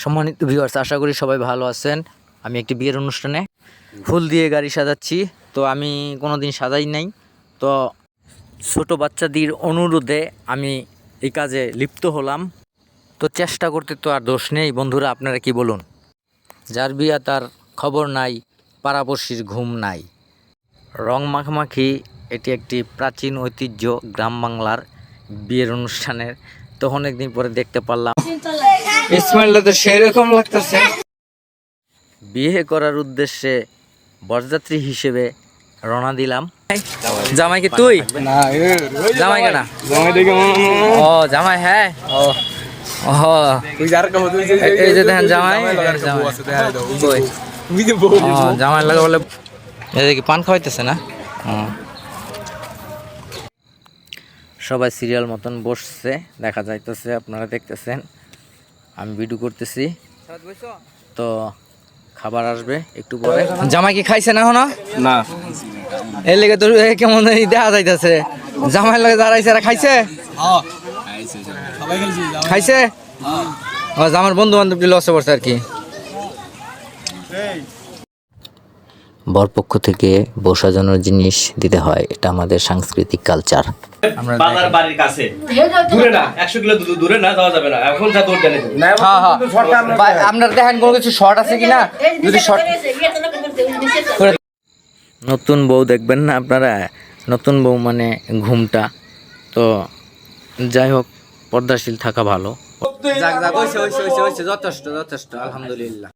সম্মানিত ভিউয়ার্স, আশা করি সবাই ভালো আছেন। আমি একটি বিয়ের অনুষ্ঠানে ফুল দিয়ে গাড়ি সাজাচ্ছি। তো আমি কোনোদিন সাজাই নাই, তো ছোট বাচ্চাদের অনুরোধে আমি এই কাজে লিপ্ত হলাম। তো চেষ্টা করতে তো আর দোষ নেই বন্ধুরা, আপনারা কি বলুন? যার বিয়া তার খবর নাই, পাড়াপড়শির ঘুম নাই। রং মাখামাখি এটি একটি প্রাচীন ঐতিহ্য গ্রাম বাংলার বিয়ের অনুষ্ঠানের। তো অনেকদিন পরে দেখতে পারলাম ইসমাইলটা তো সেরকম লাগতেছে। বিয়ে করার উদ্দেশ্যে বরযাত্রী হিসেবে রওনা দিলাম। জামাই কি তুই? জামাই কেনা? ও জামাই, হ্যাঁ। ও এই যে দেখেন জামাই, জামাই লাগে বলে এদিকে পান খাওয়াইতেছে না। সবাই সিরিয়াল মতন বসছে, দেখা যাইতেছে, আপনারা দেখতেছেন। আমি ভিডিও করতেছি, তো খাবার আসবে একটু পরে। জামাই কি খাইছে না এখনো? না, এর লেগে তো কেমন দেখা যাইতেছে। জামাই লাগে দাঁড়াইছে, খাইছে খাইছে আমার বন্ধু বান্ধব লসে পড়ছে আর কি। বরপক্ষ থেকে বউ সাজানোর জিনিস দিতে হয়, এটা আমাদের সাংস্কৃতিক কালচার। বাজার বাড়ির কাছে, দূরে না, 100 কিলো দূরে না, যাওয়া যাবে না এখন। যা দৌড় জানে আপনার দেখেন কোনো কিছু শর্ট আছে কিনা, যদি শর্ট। নতুন বউ দেখবেন না আপনারা, নতুন বউ মানে ঘুমটা। তো যাই হোক, পর্দাশীল থাকা ভালো। যথেষ্ট, আলহামদুলিল্লাহ।